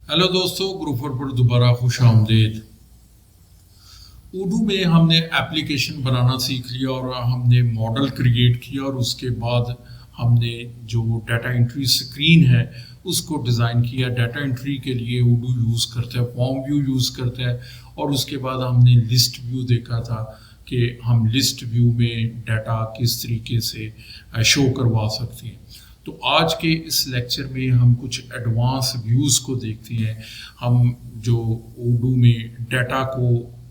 Hello दोस्तों, group पर दोबारा खुश आमदीद। उर्दू में हमने एप्लीकेशन बनाना सीख लिया और हमने मॉडल क्रिएट किया और उसके बाद हमने जो डाटा एंट्री स्क्रीन है उसको डिज़ाइन किया। डाटा एंट्री के लिए उर्दू यूज़ करते हैं, फॉर्म व्यू यूज़ करते हैं और उसके बाद हमने लिस्ट व्यू देखा था कि हम लिस्ट व्यू में डाटा किस तरीके से शो करवा सकते हैं। तो आज के इस लेक्चर में हम कुछ एडवांस व्यूज़ को देखते हैं। हम जो उर्दू में डाटा को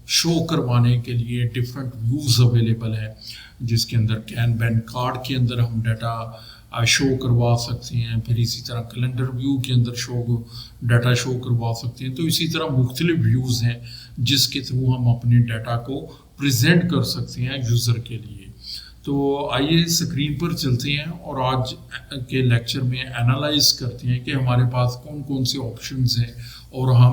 शो करवाने के लिए डिफरेंट व्यूज़ अवेलेबल है, जिसके अंदर कैनबैन कार्ड के अंदर हम डाटा शो करवा सकते हैं, फिर इसी तरह कैलेंडर व्यू के अंदर डाटा शो करवा सकते हैं। तो इसी तरह मुख्तलिफ व्यूज़ हैं जिसके थ्रू हम अपने डाटा को प्रेजेंट कर सकते हैं यूज़र के लिए। तो आइए स्क्रीन पर चलते हैं और आज के लेक्चर में एनालाइज करते हैं कि हमारे पास कौन कौन से ऑप्शंस हैं और हम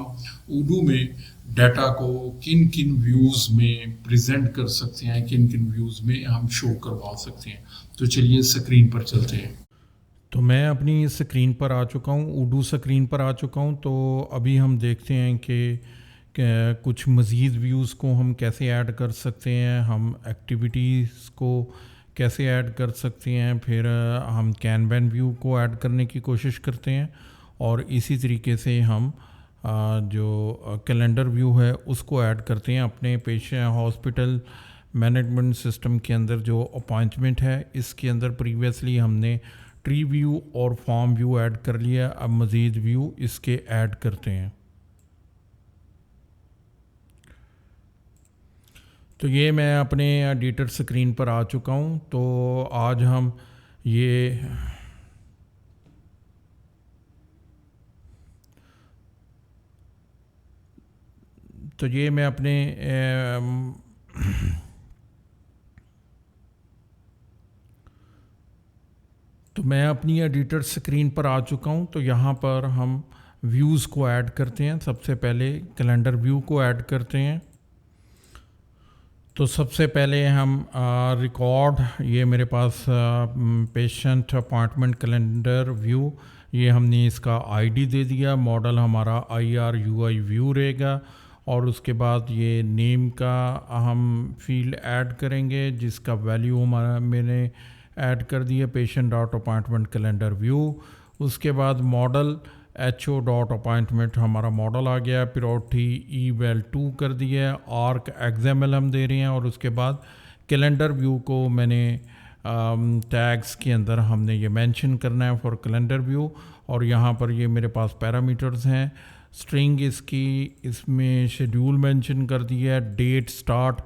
उर्दू में डाटा को किन किन व्यूज़ में प्रेजेंट कर सकते हैं, किन किन व्यूज़ में हम शो करवा सकते हैं। तो चलिए स्क्रीन पर चलते हैं। तो मैं अपनी स्क्रीन पर आ चुका हूँ, उर्दू स्क्रीन पर आ चुका हूँ। तो अभी हम देखते हैं कि कुछ मज़ीद व्यूज़ को हम कैसे ऐड कर सकते हैं, हम एक्टिविटीज़ को कैसे ऐड कर सकते हैं, फिर हम कैनबैन व्यू को ऐड करने की कोशिश करते हैं और इसी तरीके से हम जो कैलेंडर व्यू है उसको ऐड करते हैं। अपने पेशेंट हॉस्पिटल मैनेजमेंट सिस्टम के अंदर जो अपॉइंटमेंट है इसके अंदर प्रीवियसली हमने ट्री व्यू और फॉर्म व्यू ऐड कर लिया। अब मज़ीद व्यू इसके ऐड करते हैं। तो ये मैं अपने एडिटर स्क्रीन पर आ चुका हूँ। तो आज हम ये मैं अपने तो मैं अपनी एडिटर स्क्रीन पर आ चुका हूँ। तो यहाँ पर हम व्यूज़ को ऐड करते हैं। सबसे पहले कैलेंडर व्यू को ऐड करते हैं। तो सबसे पहले हम रिकॉर्ड, ये मेरे पास पेशेंट अपॉइंटमेंट कैलेंडर व्यू, ये हमने इसका आईडी दे दिया। मॉडल हमारा IRUI व्यू रहेगा और उसके बाद ये नेम का हम फील्ड ऐड करेंगे जिसका वैल्यू हमारा मैंने ऐड कर दिया, patient dot appointment calendar view. उसके बाद मॉडल HO डॉट अपॉइंटमेंट हमारा मॉडल आ गया, प्रियोरिटी eval2 कर दिया, आर्क XML हम दे रहे हैं और उसके बाद कैलेंडर व्यू को मैंने टैग्स के अंदर हमने ये मेंशन करना है फॉर कैलेंडर व्यू। और यहाँ पर ये मेरे पास पैरामीटर्स हैं। स्ट्रिंग इसकी, इसमें शेड्यूल मेंशन कर दिया है, डेट स्टार्ट,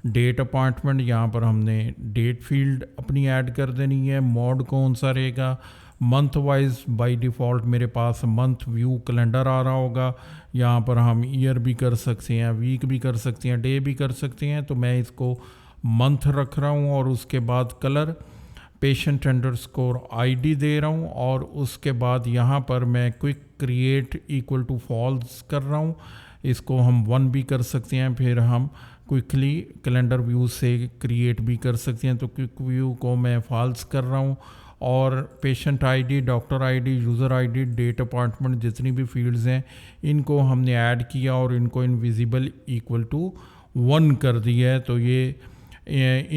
डेट अपॉइंटमेंट, यहाँ पर हमने डेट फील्ड अपनी ऐड कर देनी है। मोड कौन सा रहेगा, मंथ वाइज बाय डिफ़ॉल्ट मेरे पास मंथ व्यू कैलेंडर आ रहा होगा। यहाँ पर हम ईयर भी कर सकते हैं, वीक भी कर सकते हैं, डे भी कर सकते हैं। तो मैं इसको मंथ रख रहा हूँ और उसके बाद कलर पेशेंट अंडरस्कोर ID दे रहा हूँ और उसके बाद यहाँ पर मैं quick create equal to false कर रहा हूँ। इसको हम 1 भी कर सकते हैं, फिर हम क्विकली कैलेंडर व्यू से क्रिएट भी कर सकते हैं। तो क्विक व्यू को मैं फॉल्स कर रहा हूँ और patient ID, doctor ID, user ID, date appointment, जितनी भी फील्ड्स हैं इनको हमने ऐड किया और इनको इनविजिबल इक्वल टू 1 कर दिया है। तो ये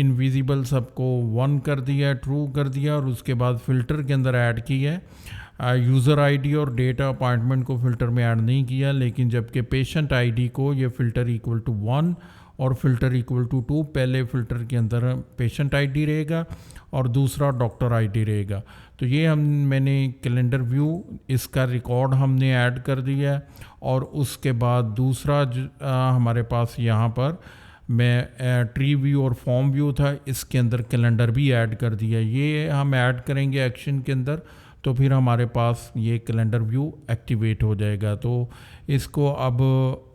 इनविजिबल सबको 1 कर दिया, ट्रू कर दिया और उसके बाद फ़िल्टर के अंदर ऐड किया है। यूज़र ID और डेटा अपॉइंटमेंट को फ़िल्टर में ऐड नहीं किया, लेकिन जबकि पेशेंट ID को ये फ़िल्टर इक्वल टू 1 और फ़िल्टर इक्वल टू 2, पहले फ़िल्टर के अंदर पेशेंट ID रहेगा और दूसरा डॉक्टर ID रहेगा। तो ये मैंने कैलेंडर व्यू, इसका रिकॉर्ड हमने ऐड कर दिया है और उसके बाद दूसरा हमारे पास यहाँ पर मैं ट्री व्यू और फॉर्म व्यू था, इसके अंदर कैलेंडर भी ऐड कर दिया। ये हम ऐड करेंगे एक्शन के अंदर, तो फिर हमारे पास ये कैलेंडर व्यू एक्टिवेट हो जाएगा। तो इसको अब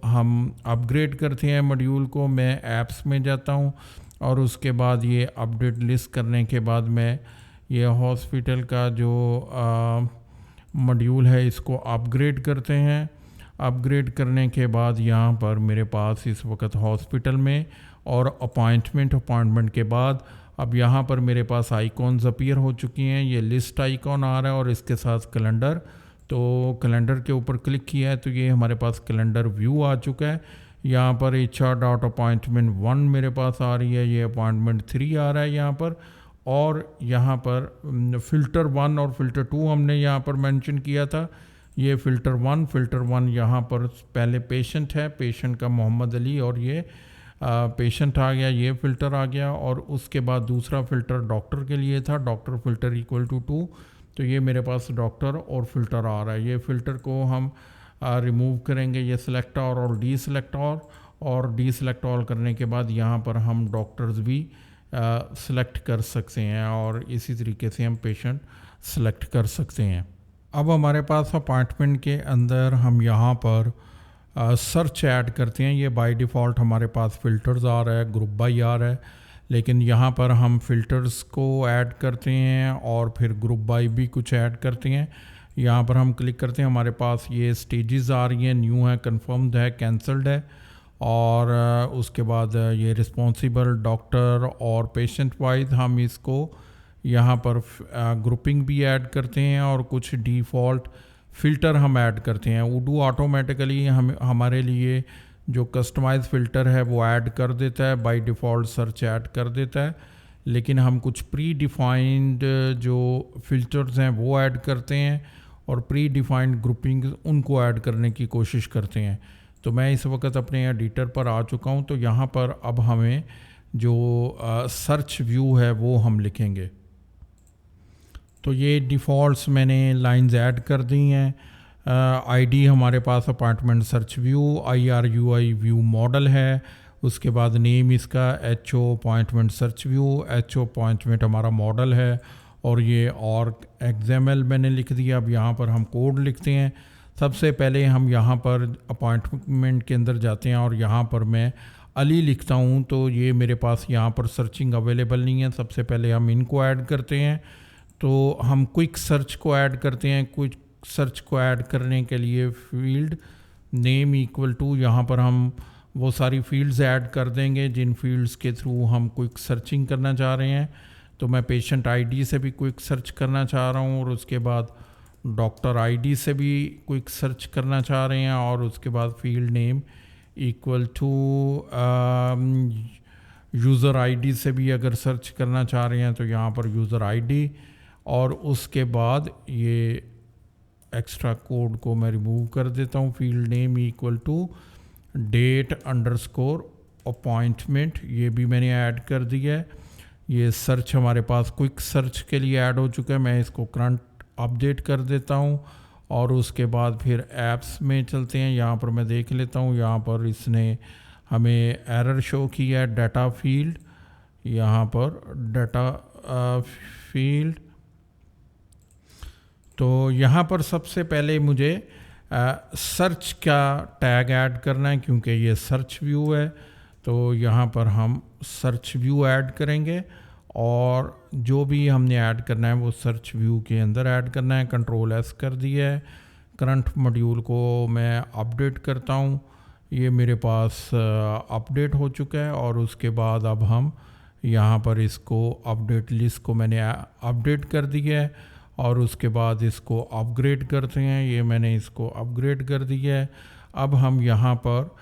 हम अपग्रेड करते हैं मॉड्यूल को। मैं ऐप्स में जाता हूँ और उसके बाद ये अपडेट लिस्ट करने के बाद मैं ये हॉस्पिटल का जो मॉड्यूल है इसको अपग्रेड करते हैं। अपग्रेड करने के बाद यहाँ पर मेरे पास इस वक्त हॉस्पिटल में और अपॉइंटमेंट के बाद अब यहाँ पर मेरे पास आइकॉन्स अपीयर हो चुकी हैं। ये लिस्ट आइकॉन आ रहा है और इसके साथ कैलेंडर तो कैलेंडर के ऊपर क्लिक किया है तो ये हमारे पास कैलेंडर व्यू आ चुका है। यहाँ पर HR.appointment 1 मेरे पास आ रही है, ये अपॉइंटमेंट 3 आ रहा है यहाँ पर, और यहाँ पर फ़िल्टर 1 और फ़िल्टर 2 हमने यहाँ पर मेंशन किया था। ये फ़िल्टर 1 यहाँ पर पहले पेशेंट है, पेशेंट का मोहम्मद अली, और ये पेशेंट आ गया, ये फ़िल्टर आ गया। और उसके बाद दूसरा फ़िल्टर डॉक्टर के लिए था, डॉक्टर फ़िल्टर =2, तो ये मेरे पास डॉक्टर और फ़िल्टर आ रहा है। ये फ़िल्टर को हम रिमूव करेंगे, ये सिलेक्ट ऑल और डी सिलेक्ट ऑल, और डी सिलेक्ट ऑल करने के बाद यहाँ पर हम डॉक्टर्स भी सिलेक्ट कर सकते हैं, और इसी तरीके से हम पेशेंट सिलेक्ट कर सकते हैं। अब हमारे पास अपॉइंटमेंट के अंदर हम यहाँ पर सर्च ऐड करते हैं। ये बाय डिफ़ॉल्ट हमारे पास फ़िल्टर्स आ रहा है, ग्रुप बाय आ रहा है, लेकिन यहाँ पर हम फ़िल्टर्स को ऐड करते हैं और फिर ग्रुप बाय भी कुछ ऐड करते हैं। यहाँ पर हम क्लिक करते हैं, हमारे पास ये स्टेजेस आ रही हैं, न्यू है, कंफर्म्ड है, कैंसल्ड है, और उसके बाद ये रिस्पॉन्सिबल, डॉक्टर और पेशेंट वाइज हम इसको यहाँ पर ग्रुपिंग भी ऐड करते हैं, और कुछ डिफ़ॉल्ट फ़िल्टर हम ऐड करते हैं। उडू ऑटोमेटिकली हमारे लिए जो कस्टमाइज फ़िल्टर है वो ऐड कर देता है, बाय डिफ़ॉल्ट सर्च ऐड कर देता है, लेकिन हम कुछ प्री डिफ़ाइंड जो फ़िल्टर्स हैं वो ऐड करते हैं, और प्री डिफ़ाइंड ग्रुपिंग उनको ऐड करने की कोशिश करते हैं। तो मैं इस वक्त अपने एडिटर पर आ चुका हूँ, तो यहाँ पर अब हमें जो सर्च व्यू है वो हम लिखेंगे। तो ये डिफ़ॉल्ट्स मैंने लाइंस ऐड कर दी हैं। आईडी हमारे पास appointment search view, IRUI view model है, उसके बाद नेम इसका HO appointment search view, HO appointment हमारा मॉडल है, और ये और XML मैंने लिख दिया। अब यहाँ पर हम कोड लिखते हैं। सबसे पहले हम यहाँ पर अपॉइंटमेंट के अंदर जाते हैं, और यहाँ पर मैं अली लिखता हूँ, तो ये मेरे पास यहाँ पर सर्चिंग अवेलेबल नहीं है। सबसे पहले हम इनको ऐड करते हैं, तो हम क्विक सर्च को ऐड करते हैं। क्विक सर्च को ऐड करने के लिए फील्ड नेम =, यहाँ पर हम वो सारी फील्ड्स ऐड कर देंगे जिन फील्ड्स के थ्रू हम क्विक सर्चिंग करना चाह रहे हैं। तो मैं पेशेंट आईडी से भी क्विक सर्च करना चाह रहा हूँ, और उसके बाद डॉक्टर आईडी से भी क्विक सर्च करना चाह रहे हैं, और उसके बाद फील्ड नेम = यूज़र आईडी से भी अगर सर्च करना चाह रहे हैं तो यहाँ पर यूज़र आईडी, और उसके बाद ये एक्स्ट्रा कोड को मैं रिमूव कर देता हूँ। फील्ड नेम = date_appointment, ये भी मैंने ऐड कर दिया है। ये सर्च हमारे पास क्विक सर्च के लिए ऐड हो चुका है। मैं इसको करंट अपडेट कर देता हूँ, और उसके बाद फिर ऐप्स में चलते हैं। यहाँ पर मैं देख लेता हूँ, यहाँ पर इसने हमें एरर शो किया है, डाटा फील्ड, यहाँ पर डाटा फील्ड। तो यहाँ पर सबसे पहले मुझे सर्च का टैग ऐड करना है, क्योंकि ये सर्च व्यू है। तो यहाँ पर हम सर्च व्यू ऐड करेंगे, और जो भी हमने ऐड करना है वो सर्च व्यू के अंदर ऐड करना है। Ctrl+S कर दिया है। करंट मॉड्यूल को मैं अपडेट करता हूँ, ये मेरे पास अपडेट हो चुका है। और उसके बाद अब हम यहाँ पर इसको अपडेट लिस्ट को मैंने अपडेट कर दिया है, और उसके बाद इसको अपग्रेड करते हैं। ये मैंने इसको अपग्रेड कर दिया है। अब हम यहाँ पर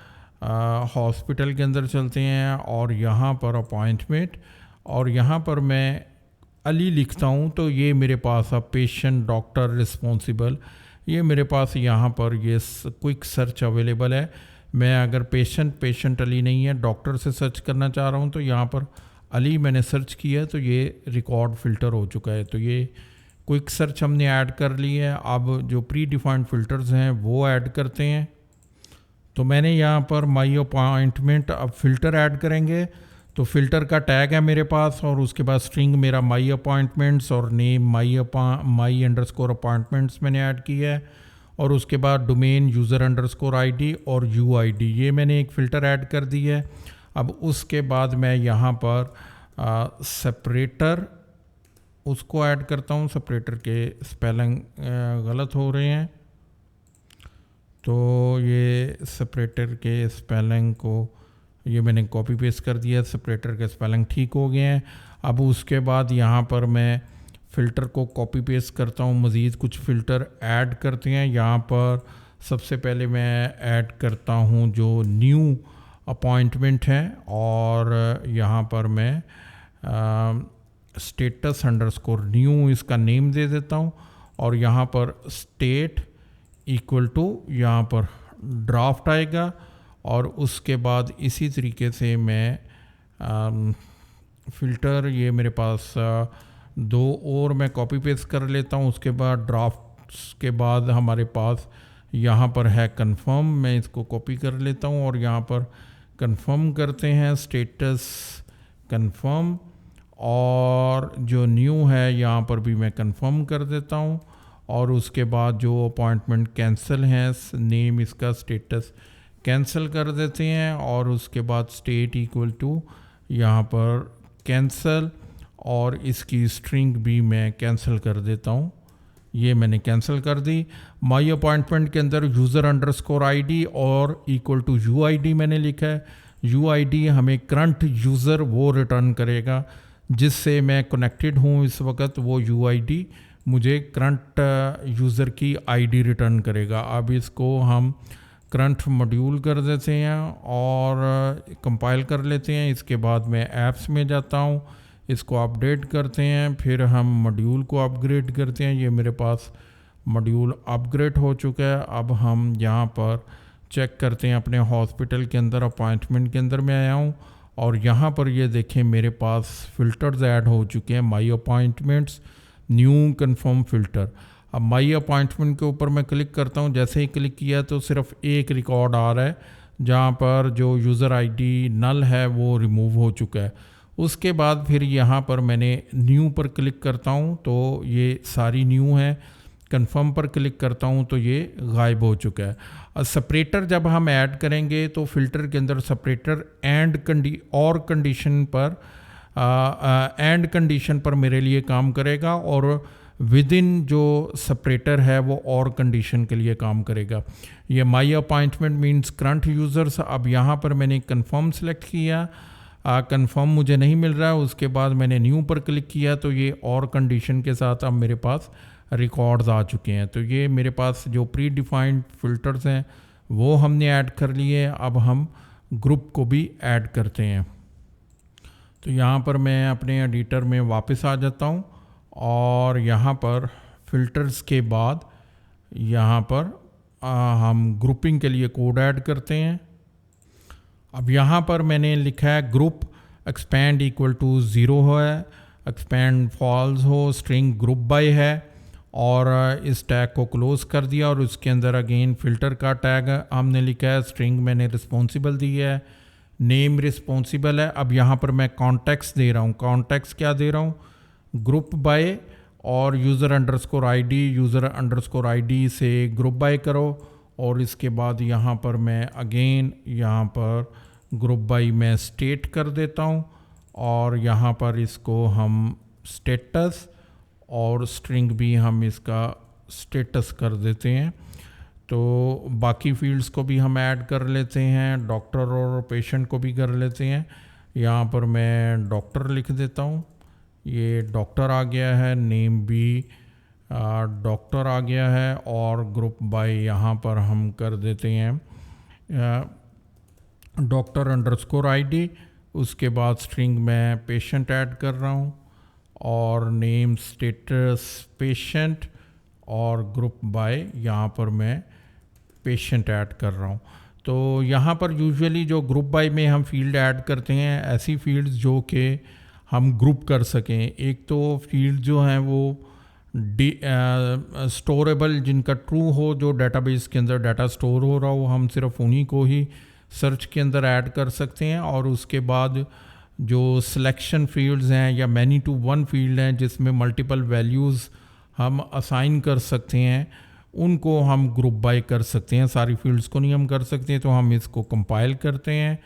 हॉस्पिटल के अंदर चलते हैं, और यहाँ पर अपॉइंटमेंट, और यहाँ पर मैं अली लिखता हूँ, तो ये मेरे पास अब पेशेंट, डॉक्टर, रिस्पॉन्सिबल, ये मेरे पास यहाँ पर ये क्विक सर्च अवेलेबल है। मैं अगर पेशेंट अली नहीं है, डॉक्टर से सर्च करना चाह रहा हूँ, तो यहाँ पर अली मैंने सर्च किया है, तो ये रिकॉर्ड फ़िल्टर हो चुका है। तो ये क्विक सर्च हमने ऐड कर ली है। अब जो प्री डिफाइंड फ़िल्टर्स हैं वो ऐड करते हैं। तो मैंने यहाँ पर माई अपॉइंटमेंट, अब फ़िल्टर ऐड करेंगे। तो फ़िल्टर का टैग है मेरे पास, और उसके बाद स्ट्रिंग मेरा माई अपॉइंटमेंट्स, और नेम माई_अपॉइंटमेंट्स मैंने ऐड किया है, और उसके बाद डोमेन यूज़र_ID और UID, ये मैंने एक फ़िल्टर ऐड कर दी है। अब उसके बाद मैं यहाँ पर सेपरेटर उसको ऐड करता हूँ। सेपरेटर के स्पेलिंग गलत हो रहे हैं, तो ये सेपरेटर के स्पेलिंग को ये मैंने कॉपी पेस्ट कर दिया। सेपरेटर के स्पेलिंग ठीक हो गए हैं। अब उसके बाद यहाँ पर मैं फ़िल्टर को कॉपी पेस्ट करता हूँ, मज़ीद कुछ फ़िल्टर ऐड करते हैं। यहाँ पर सबसे पहले मैं ऐड करता हूँ जो न्यू अपॉइंटमेंट है, और यहाँ पर मैं स्टेटस अंडरस्कोर न्यू इसका नेम दे देता हूँ, और यहाँ पर स्टेट इक्वल टू यहाँ पर ड्राफ्ट आएगा, और उसके बाद इसी तरीके से मैं फ़िल्टर ये मेरे पास दो और मैं कॉपी पेस्ट कर लेता हूँ। उसके बाद ड्राफ्ट्स के बाद हमारे पास यहाँ पर है कंफर्म, मैं इसको कॉपी कर लेता हूँ और यहाँ पर कंफर्म करते हैं, स्टेटस कंफर्म, और जो न्यू है यहाँ पर भी मैं कंफर्म कर देता हूँ। और उसके बाद जो अपॉइंटमेंट कैंसिल है, नेम इसका स्टेटस कैंसिल कर देते हैं, और उसके बाद स्टेट इक्वल टू यहाँ पर कैंसिल, और इसकी स्ट्रिंग भी मैं कैंसिल कर देता हूँ। ये मैंने कैंसिल कर दी। माई अपॉइंटमेंट के अंदर यूज़र अंडरस्कोर आईडी और इक्वल टू यूआईडी मैंने लिखा है। यूआईडी हमें करंट यूज़र वो रिटर्न करेगा जिससे मैं कनेक्टेड हूँ इस वक्त, वो यूआईडी मुझे करंट यूज़र की आईडी रिटर्न करेगा। अब इसको हम करंट मॉड्यूल कर देते हैं और कंपाइल कर लेते हैं। इसके बाद मैं ऐप्स में जाता हूँ, इसको अपडेट करते हैं, फिर हम मॉड्यूल को अपग्रेड करते हैं। ये मेरे पास मॉड्यूल अपग्रेड हो चुका है। अब हम यहाँ पर चेक करते हैं, अपने हॉस्पिटल के अंदर अपॉइंटमेंट के अंदर मैं आया हूँ, और यहाँ पर ये देखें मेरे पास फ़िल्टर्स ऐड हो चुके हैं। माई अपॉइंटमेंट्स, न्यू कन्फर्म फ़िल्टर। अब माई अपॉइंटमेंट के ऊपर मैं क्लिक करता हूँ। जैसे ही क्लिक किया तो सिर्फ एक रिकॉर्ड आ रहा है, जहाँ पर जो यूज़र आईडी नल है वो रिमूव हो चुका है। उसके बाद फिर यहाँ पर मैंने न्यू पर क्लिक करता हूँ तो ये सारी न्यू है। कन्फर्म पर क्लिक करता हूँ तो ये गायब हो चुका है। अब सेपरेटर जब हम ऐड करेंगे तो फ़िल्टर के अंदर सेपरेटर एंड कंडीशन पर एंड कंडीशन पर मेरे लिए काम करेगा, और विद इन जो सेपरेटर है वो और कंडीशन के लिए काम करेगा। ये my appointment means current users. अब यहाँ पर मैंने कन्फर्म सेलेक्ट किया, कंफर्म मुझे नहीं मिल रहा है। उसके बाद मैंने न्यू पर क्लिक किया तो ये और कंडीशन के साथ अब मेरे पास रिकॉर्ड्स आ चुके हैं। तो ये मेरे पास जो प्री डिफाइंड फ़िल्टर्स हैं वो हमने ऐड कर लिए। अब हम ग्रुप को भी ऐड करते हैं। तो यहाँ पर मैं अपने एडिटर में वापस आ जाता हूँ, और यहाँ पर फ़िल्टर्स के बाद यहाँ पर हम ग्रुपिंग के लिए कोड ऐड करते हैं। अब यहाँ पर मैंने लिखा है ग्रुप एक्सपैंड इक्वल टू 0 है, एक्सपैंड फॉल्स हो, स्ट्रिंग ग्रुप बाय है, और इस टैग को क्लोज़ कर दिया। और उसके अंदर अगेन फ़िल्टर का टैग हमने लिखा है, स्ट्रिंग मैंने रिस्पॉन्सिबल दी है, नेम रिस्पॉन्सिबल है। अब यहाँ पर मैं कॉन्टेक्स्ट दे रहा हूँ। कॉन्टेक्स्ट क्या दे रहा हूँ? ग्रुप बाय और यूज़र अंडरस्कोर आईडी से ग्रुप बाय करो। और इसके बाद यहाँ पर मैं अगेन यहाँ पर ग्रुप बाय मैं स्टेट कर देता हूँ, और यहाँ पर इसको हम स्टेटस और स्ट्रिंग भी हम इसका स्टेटस कर देते हैं। तो बाकी फील्ड्स को भी हम ऐड कर लेते हैं, डॉक्टर और पेशेंट को भी कर लेते हैं। यहाँ पर मैं डॉक्टर लिख देता हूँ, ये डॉक्टर आ गया है, नेम भी डॉक्टर आ गया है, और ग्रुप बाय यहाँ पर हम कर देते हैं डॉक्टर अंडरस्कोर आईडी। उसके बाद स्ट्रिंग में पेशेंट ऐड कर रहा हूँ, और नेम स्टेटस पेशेंट, और ग्रुप बाय यहाँ पर मैं पेशेंट ऐड कर रहा हूँ। तो यहाँ पर यूजुअली जो ग्रुप बाय में हम फील्ड ऐड करते हैं, ऐसी फील्ड्स जो कि हम ग्रुप कर सकें। एक तो फील्ड जो हैं वो स्टोरेबल, जिनका ट्रू हो, जो डेटाबेस के अंदर डाटा स्टोर हो रहा हो, हम सिर्फ उन्हीं को ही सर्च के अंदर ऐड कर सकते हैं। और उसके बाद जो सिलेक्शन फील्ड्स हैं या मैनी टू वन फील्ड हैं जिसमें मल्टीपल वैल्यूज़ हम असाइन कर सकते हैं, उनको हम ग्रुप बाय कर सकते हैं। सारी फील्ड्स को नहीं हम कर सकते, तो हम इसको कंपाइल करते हैं।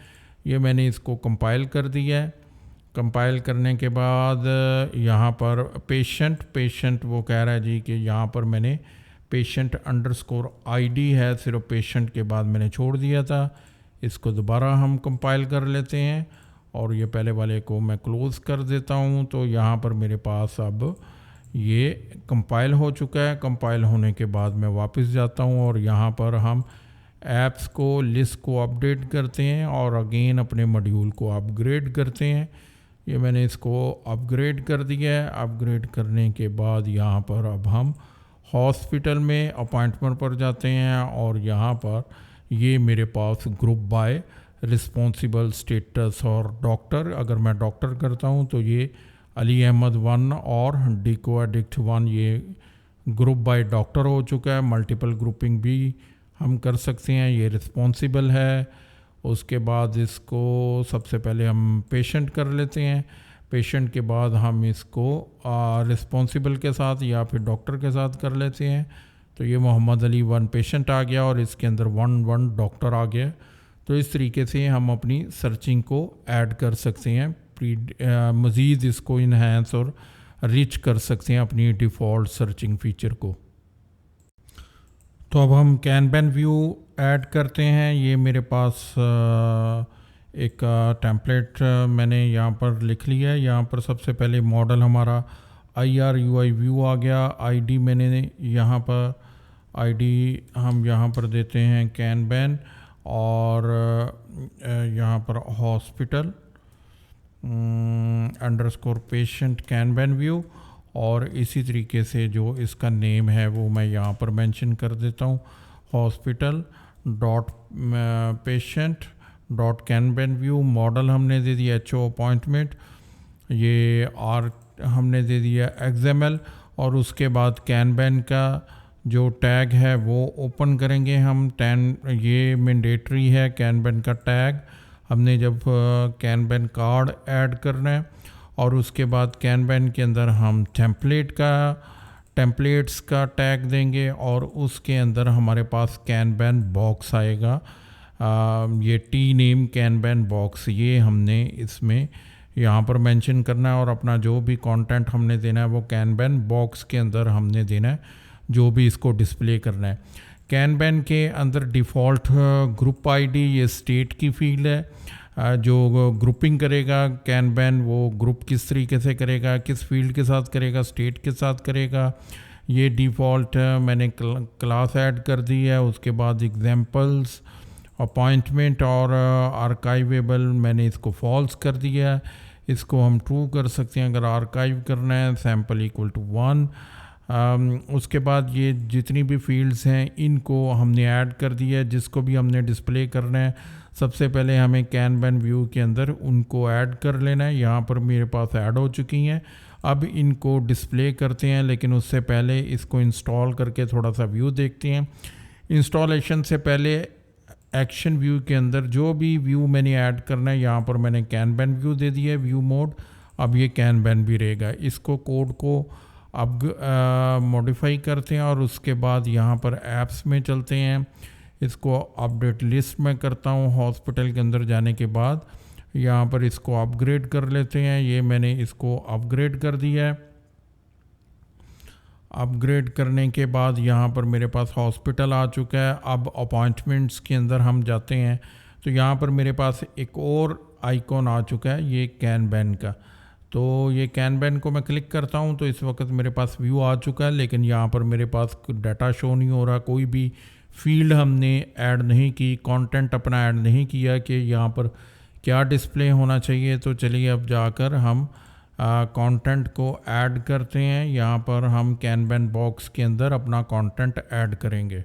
ये मैंने इसको कंपाइल कर दिया है। कंपाइल करने के बाद यहाँ पर पेशेंट वो कह रहा है जी कि यहाँ पर मैंने पेशेंट अंडरस्कोर आईडी है, सिर्फ पेशेंट के बाद मैंने छोड़ दिया था। इसको दोबारा हम कंपाइल कर लेते हैं, और ये पहले वाले को मैं क्लोज़ कर देता हूँ। तो यहाँ पर मेरे पास अब ये कंपाइल हो चुका है। कंपाइल होने के बाद मैं वापस जाता हूँ और यहाँ पर हम ऐप्स को लिस्ट को अपडेट करते हैं और अगेन अपने मॉड्यूल को अपग्रेड करते हैं। ये मैंने इसको अपग्रेड कर दिया है। अपग्रेड करने के बाद यहाँ पर अब हम हॉस्पिटल में अपॉइंटमेंट पर जाते हैं और यहाँ पर ये मेरे पास ग्रुप बाय रिस्पॉन्सिबल स्टेटस और डॉक्टर, अगर मैं डॉक्टर करता हूँ तो ये अली अहमद 1 और डिको एडिक्ट 1 ये ग्रुप बाय डॉक्टर हो चुका है। मल्टीपल ग्रुपिंग भी हम कर सकते हैं। ये रिस्पॉन्सिबल है। उसके बाद इसको सबसे पहले हम पेशेंट कर लेते हैं। पेशेंट के बाद हम इसको रिस्पॉन्सिबल के साथ या फिर डॉक्टर के साथ कर लेते हैं। तो ये मोहम्मद अली 1 पेशेंट आ गया और इसके अंदर 1 डॉक्टर आ गया। तो इस तरीके से हम अपनी सर्चिंग को ऐड कर सकते हैं। मज़ीद इसको इन्हेंस और रिच कर सकते हैं अपनी डिफ़ॉल्ट सर्चिंग फ़ीचर को। तो अब हम कैनबैन व्यू ऐड करते हैं। ये मेरे पास एक टेम्पलेट मैंने यहाँ पर लिख लिया है। यहाँ पर सबसे पहले मॉडल हमारा IR/UI व्यू आ गया। आईडी मैंने यहाँ पर हम यहाँ पर देते हैं कैनबैन और यहाँ पर हॉस्पिटल अंडरस्कोर पेशेंट कैनबैन व्यू और इसी तरीके से जो इसका नेम है वो मैं यहाँ पर मेंशन कर देता हूँ, hospital dot patient dot kanban view. Model हमने दे दिया HO अपॉइंटमेंट, ये हमने दे दिया XML और उसके बाद कैनबैन का जो टैग है वो ओपन करेंगे हम। ये मैंडेटरी है कैनबैन का टैग। हमने जब कैनबैन कार्ड ऐड करना है और उसके बाद कैनबैन के अंदर हम टेम्पलेट्स का टैग देंगे और उसके अंदर हमारे पास कैनबैन बॉक्स आएगा। ये टी नेम कैनबैन बॉक्स ये हमने इसमें यहाँ पर मेंशन करना है और अपना जो भी कंटेंट हमने देना है वो कैनबैन बॉक्स के अंदर हमने देना है, जो भी इसको डिस्प्ले करना है। कैनबैन के अंदर डिफ़ॉल्ट ग्रुप आईडी ये स्टेट की फील्ड है। जो ग्रुपिंग करेगा कैनबैन वो ग्रुप किस तरीके से करेगा, किस फील्ड के साथ करेगा, स्टेट के साथ करेगा। ये डिफ़ॉल्ट मैंने क्लास ऐड कर दी है। उसके बाद एग्जांपल्स अपॉइंटमेंट और आर्काइवेबल मैंने इसको फॉल्स कर दिया है। इसको हम ट्रू कर सकते हैं अगर आर्काइव करना है। Sample equal to 1। उसके बाद ये जितनी भी फील्ड्स हैं इनको हमने ऐड कर दिया है। जिसको भी हमने डिस्प्ले करना है सबसे पहले हमें कैनबैन व्यू के अंदर उनको ऐड कर लेना है। यहाँ पर मेरे पास ऐड हो चुकी हैं। अब इनको डिस्प्ले करते हैं, लेकिन उससे पहले इसको इंस्टॉल करके थोड़ा सा व्यू देखते हैं। इंस्टॉलेशन से पहले एक्शन व्यू के अंदर जो भी व्यू मैंने ऐड करना है यहाँ पर मैंने कैनबैन व्यू दे दिया है व्यू मोड। अब ये कैनबैन भी रहेगा। इसको कोड को अब मॉडिफाई करते हैं और उसके बाद यहाँ पर ऐप्स में चलते हैं। इसको अपडेट लिस्ट में करता हूँ। हॉस्पिटल के अंदर जाने के बाद यहाँ पर इसको अपग्रेड कर लेते हैं। ये मैंने इसको अपग्रेड कर दिया है। अपग्रेड करने के बाद यहाँ पर मेरे पास हॉस्पिटल आ चुका है। अब अपॉइंटमेंट्स के अंदर हम जाते हैं तो यहाँ पर मेरे पास एक और आइकॉन आ चुका है, ये कैनबैन का। तो ये कैनबैन को मैं क्लिक करता हूँ तो इस वक्त मेरे पास व्यू आ चुका है, लेकिन यहाँ पर मेरे पास डाटा शो नहीं हो रहा। कोई भी फील्ड हमने ऐड नहीं की, कंटेंट अपना ऐड नहीं किया कि यहाँ पर क्या डिस्प्ले होना चाहिए। तो चलिए अब जाकर हम कंटेंट को ऐड करते हैं। यहाँ पर हम कैनबैन बॉक्स के अंदर अपना कंटेंट ऐड करेंगे।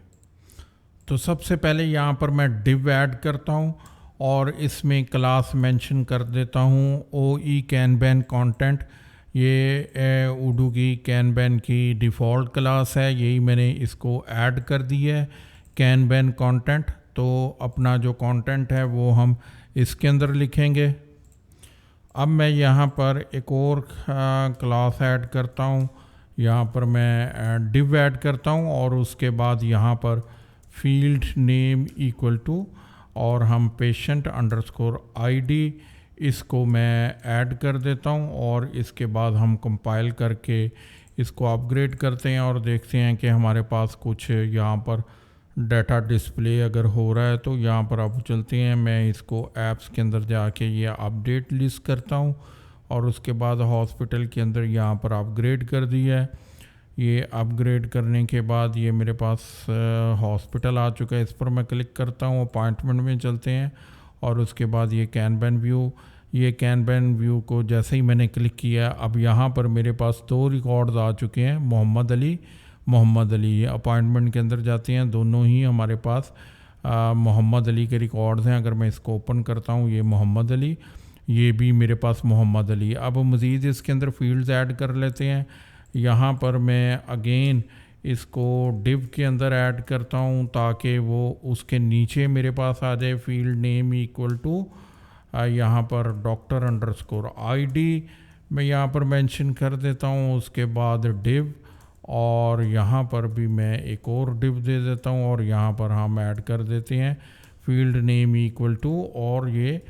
तो सबसे पहले यहाँ पर मैं डिव ऐड करता हूँ और इसमें क्लास मेंशन कर देता हूँ OE कैनबैन कंटेंट। ये उडू की कैनबैन की डिफ़ॉल्ट क्लास है, यही मैंने इसको ऐड कर दी है कैनबैन कंटेंट। तो अपना जो कंटेंट है वो हम इसके अंदर लिखेंगे। अब मैं यहाँ पर एक और क्लास ऐड करता हूँ। यहाँ पर मैं डिव ऐड करता हूँ और उसके बाद यहाँ पर फील्ड नेम इक्वल टू और हम पेशेंट अंडरस्कोर ID इसको मैं ऐड कर देता हूँ और इसके बाद हम कंपाइल करके इसको अपग्रेड करते हैं और देखते हैं कि हमारे पास कुछ यहाँ पर डाटा डिस्प्ले अगर हो रहा है। तो यहाँ पर अब चलते हैं, मैं इसको ऐप्स के अंदर जाके ये अपडेट लिस्ट करता हूँ और उसके बाद हॉस्पिटल के अंदर यहाँ पर अपग्रेड कर दिया है। ये अपग्रेड करने के बाद ये मेरे पास हॉस्पिटल आ चुका है। इस पर मैं क्लिक करता हूँ, अपॉइंटमेंट में चलते हैं और उसके बाद ये कैनबैन व्यू, ये कैनबैन व्यू को जैसे ही मैंने क्लिक किया अब यहाँ पर मेरे पास 2 रिकॉर्ड्स आ चुके हैं, मोहम्मद अली। ये अपॉइंटमेंट के अंदर जाते हैं, दोनों ही हमारे पास मोहम्मद अली के रिकॉर्ड्स हैं। अगर मैं इसको ओपन करता हूँ, ये मोहम्मद अली, ये भी मेरे पास मोहम्मद अली। अब मज़ीद इसके अंदर फील्ड्स ऐड कर लेते हैं। यहाँ पर मैं अगेन इसको डिव के अंदर ऐड करता हूँ ताकि वो उसके नीचे मेरे पास आ जाए फील्ड नेम इक्वल टू यहाँ पर डॉक्टर_ID मैं यहाँ पर मेंशन कर देता हूँ। उसके बाद डिव और यहाँ पर भी मैं एक और डिव दे देता हूँ और यहाँ पर हम ऐड कर देते हैं फील्ड नेम इक्वल टू, और ये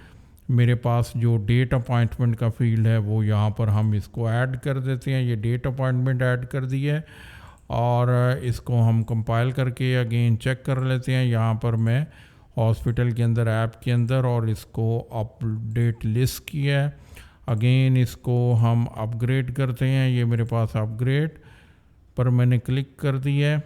मेरे पास जो डेट अपॉइंटमेंट का फील्ड है वो यहाँ पर हम इसको ऐड कर देते हैं। ये डेट अपॉइंटमेंट ऐड कर दी है और इसको हम कंपाइल करके अगेन चेक कर लेते हैं। यहाँ पर मैं हॉस्पिटल के अंदर ऐप के अंदर और इसको अपडेट लिस्ट किया है। अगेन इसको हम अपग्रेड करते हैं। ये मेरे पास अपग्रेड पर मैंने क्लिक कर दिया है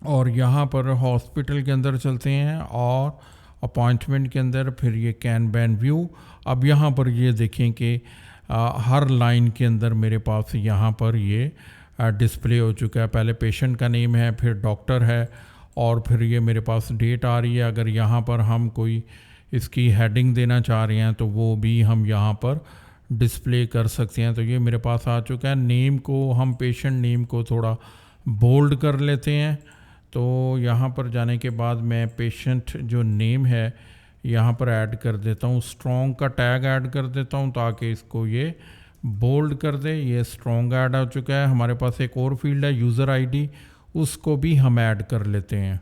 और यहाँ पर हॉस्पिटल के अंदर चलते हैं और अपॉइंटमेंट के अंदर फिर ये कैनबैन व्यू। अब यहाँ पर ये देखें कि हर लाइन के अंदर मेरे पास यहाँ पर ये डिस्प्ले हो चुका है। पहले पेशेंट का नेम है, फिर डॉक्टर है और फिर ये मेरे पास डेट आ रही है। अगर यहाँ पर हम कोई इसकी हेडिंग देना चाह रहे हैं तो वो भी हम यहाँ पर डिस्प्ले कर सकते हैं। तो ये मेरे पास आ चुका है। नेम को हम पेशेंट नेम को थोड़ा बोल्ड कर लेते हैं। तो यहाँ पर जाने के बाद मैं पेशेंट जो नेम है यहाँ पर ऐड कर देता हूँ, स्ट्रॉन्ग का टैग ऐड कर देता हूँ ताकि इसको ये बोल्ड कर दे। ये स्ट्रॉन्ग ऐड हो चुका है। हमारे पास एक और फील्ड है यूज़र ID, उसको भी हम ऐड कर लेते हैं।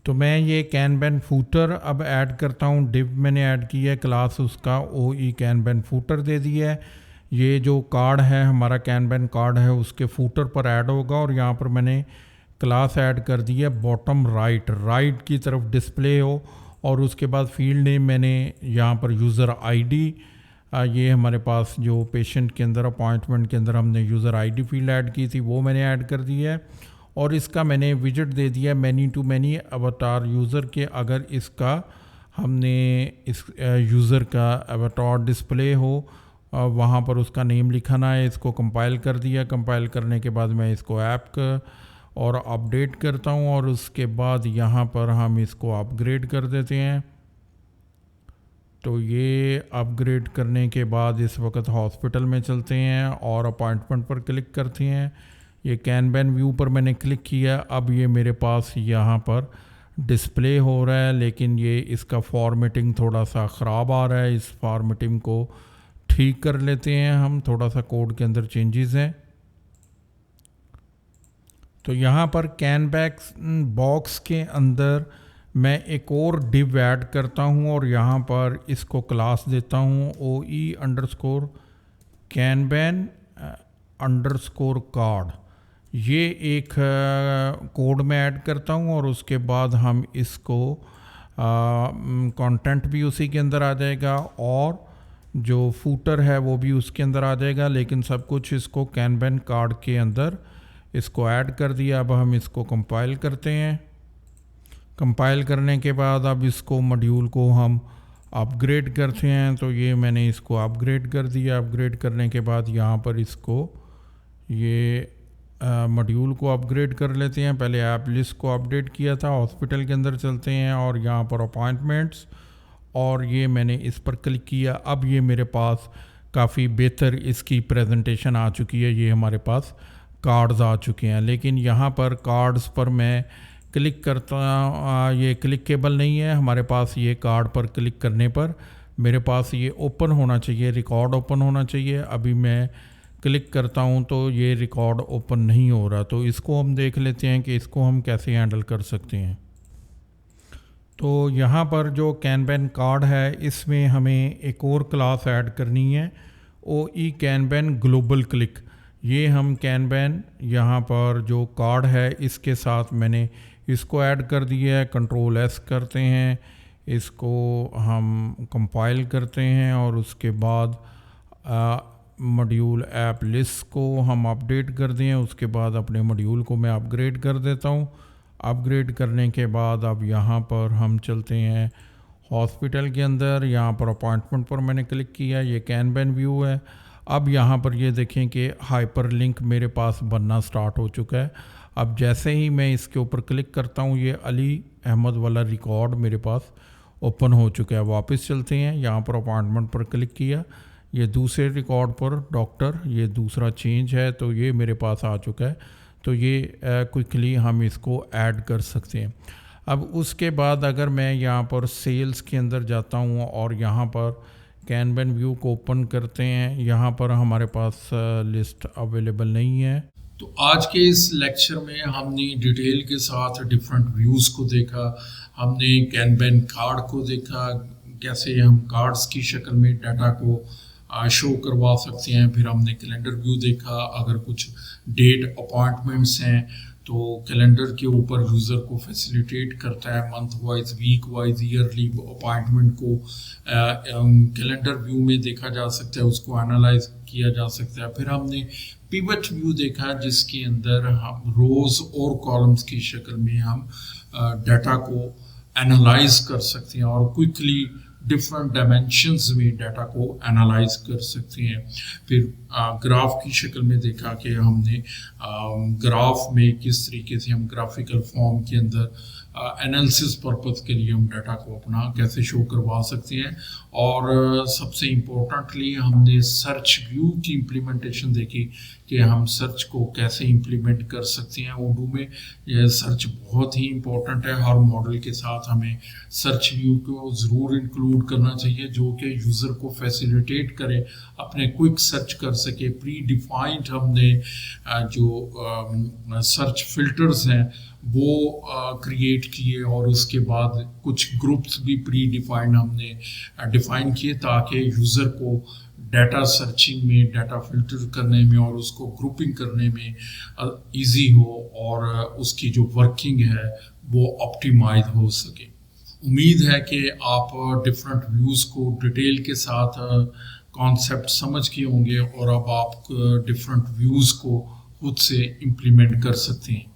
तो मैं ये कैनबैन फूटर अब ऐड करता हूँ। डिव मैंने ऐड किया है, क्लास उसका OE कैनबैन फूटर दे दिया है। ये जो कार्ड है हमारा कैनबैन कार्ड है उसके फूटर पर ऐड होगा और यहाँ पर मैंने क्लास ऐड कर दी है बॉटम राइट की तरफ डिस्प्ले हो और उसके बाद फील्ड नेम मैंने यहाँ पर यूज़र ID, ये हमारे पास जो पेशेंट के अंदर अपॉइंटमेंट के अंदर हमने यूज़र ID फील्ड ऐड की थी वो मैंने ऐड कर दी है और इसका मैंने विजिट दे दिया मैनी टू मैनी अवतार यूज़र के। अगर इसका हमने इस यूज़र का अवतार डिस्प्ले हो वहाँ पर उसका नेम लिखाना है। इसको कंपाइल कर दिया। कंपाइल करने के बाद मैं इसको ऐप का और अपडेट करता हूँ और उसके बाद यहाँ पर हम इसको अपग्रेड कर देते हैं। तो ये अपग्रेड करने के बाद इस वक्त हॉस्पिटल में चलते हैं और अपॉइंटमेंट पर क्लिक करते हैं। ये कैनबैन व्यू पर मैंने क्लिक किया। अब ये मेरे पास यहाँ पर डिस्प्ले हो रहा है, लेकिन ये इसका फॉर्मेटिंग थोड़ा सा ख़राब आ रहा है। इस फॉर्मेटिंग को ठीक कर लेते हैं हम, थोड़ा सा कोड के अंदर चेंजेस हैं। तो यहाँ पर कैनबैक्स बॉक्स के अंदर मैं एक और डिव ऐड करता हूँ और यहाँ पर इसको क्लास देता हूँ OE_कैनबैन_कार्ड। ये एक कोड में ऐड करता हूँ और उसके बाद हम इसको कंटेंट भी उसी के अंदर आ जाएगा और जो फूटर है वो भी उसके अंदर आ जाएगा, लेकिन सब कुछ इसको कैनबैन कार्ड के अंदर इसको ऐड कर दिया। अब हम इसको कंपाइल करते हैं। कंपाइल करने के बाद अब इसको मॉड्यूल को हम अपग्रेड करते हैं। तो ये मैंने इसको अपग्रेड कर दिया। अपग्रेड करने के बाद यहाँ पर इसको ये मॉड्यूल को अपग्रेड कर लेते हैं। पहले ऐप लिस्ट को अपडेट किया था। हॉस्पिटल के अंदर चलते हैं और यहाँ पर अपॉइंटमेंट्स और ये मैंने इस पर क्लिक किया। अब ये मेरे पास काफ़ी बेहतर इसकी प्रेजेंटेशन आ चुकी है। ये हमारे पास कार्ड्स आ चुके हैं, लेकिन यहाँ पर कार्ड्स पर मैं क्लिक करता ये क्लिकेबल नहीं है हमारे पास। ये कार्ड पर क्लिक करने पर मेरे पास ये ओपन होना चाहिए, रिकॉर्ड ओपन होना चाहिए। अभी मैं क्लिक करता हूँ तो ये रिकॉर्ड ओपन नहीं हो रहा। तो इसको हम देख लेते हैं कि इसको हम कैसे हैंडल कर सकते हैं। तो यहाँ पर जो कैनबैन कार्ड है इसमें हमें एक और क्लास ऐड करनी है OE कैनबैन ग्लोबल क्लिक। ये हम कैनबैन यहाँ पर जो कार्ड है इसके साथ मैंने इसको ऐड कर दिया है। Ctrl+S करते हैं, इसको हम कंपाइल करते हैं और उसके बाद मॉड्यूल ऐप लिस्ट को हम अपडेट कर दें। उसके बाद अपने मॉड्यूल को मैं अपग्रेड कर देता हूँ। अपग्रेड करने के बाद अब यहाँ पर हम चलते हैं हॉस्पिटल के अंदर। यहाँ पर अपॉइंटमेंट पर मैंने क्लिक किया, ये कैनबन व्यू है। अब यहाँ पर ये देखें कि हाइपर लिंक मेरे पास बनना स्टार्ट हो चुका है। अब जैसे ही मैं इसके ऊपर क्लिक करता हूँ ये अली अहमद वाला रिकॉर्ड मेरे पास ओपन हो चुका है। वापस चलते हैं, यहाँ पर अपॉइंटमेंट पर क्लिक किया, ये दूसरे रिकॉर्ड पर डॉक्टर, ये दूसरा चेंज है तो ये मेरे पास आ चुका है। तो ये क्विकली हम इसको ऐड कर सकते हैं। अब उसके बाद अगर मैं यहाँ पर सेल्स के अंदर जाता हूँ और यहाँ पर कैनबन व्यू को ओपन करते हैं, यहाँ पर हमारे पास लिस्ट अवेलेबल नहीं है। तो आज के इस लेक्चर में हमने डिटेल के साथ डिफरेंट व्यूज़ को देखा। हमने कैनबन कार्ड को देखा, कैसे हम कार्ड्स की शक्ल में डाटा को शो करवा सकते हैं। फिर हमने कैलेंडर व्यू देखा, अगर कुछ डेट अपॉइंटमेंट्स हैं तो कैलेंडर के ऊपर यूज़र को फैसिलिटेट करता है month wise, week wise, yearly appointment को कैलेंडर व्यू में देखा जा सकता है, उसको एनालाइज किया जा सकता है। फिर हमने पिवट व्यू देखा जिसके अंदर हम रोज़ और कॉलम्स की शक्ल में हम डाटा को एनालाइज कर सकते हैं और क्विकली डिफरेंट डायमेंशंस में डाटा को एनालाइज कर सकते हैं। फिर ग्राफ की शक्ल में देखा कि हमने ग्राफ में किस तरीके से हम ग्राफिकल फॉर्म के अंदर एनालिसिस पर्पस के लिए हम डाटा को अपना कैसे शो करवा सकते हैं। और सबसे इम्पोर्टेंटली हमने सर्च व्यू की इम्प्लीमेंटेशन देखी कि हम सर्च को कैसे इम्प्लीमेंट कर सकते हैं उर्दू में। यह सर्च बहुत ही इम्पोर्टेंट है, हर मॉडल के साथ हमें सर्च व्यू को ज़रूर इंक्लूड करना चाहिए जो कि यूज़र को फैसिलिटेट करे, अपने क्विक सर्च कर सके। प्री डिफाइंड हमने जो सर्च फिल्टर्स हैं वो क्रिएट किए और उसके बाद कुछ ग्रुप्स भी प्री डिफाइंड हमने डिफाइन किए ताकि यूज़र को डाटा सर्चिंग में, डाटा फिल्टर करने में और उसको ग्रुपिंग करने में इजी हो और उसकी जो वर्किंग है वो ऑप्टिमाइज हो सके। उम्मीद है कि आप डिफरेंट व्यूज़ को डिटेल के साथ कॉन्सेप्ट समझ गए होंगे और अब आप डिफरेंट व्यूज़ को खुद से इम्प्लीमेंट कर सकते हैं।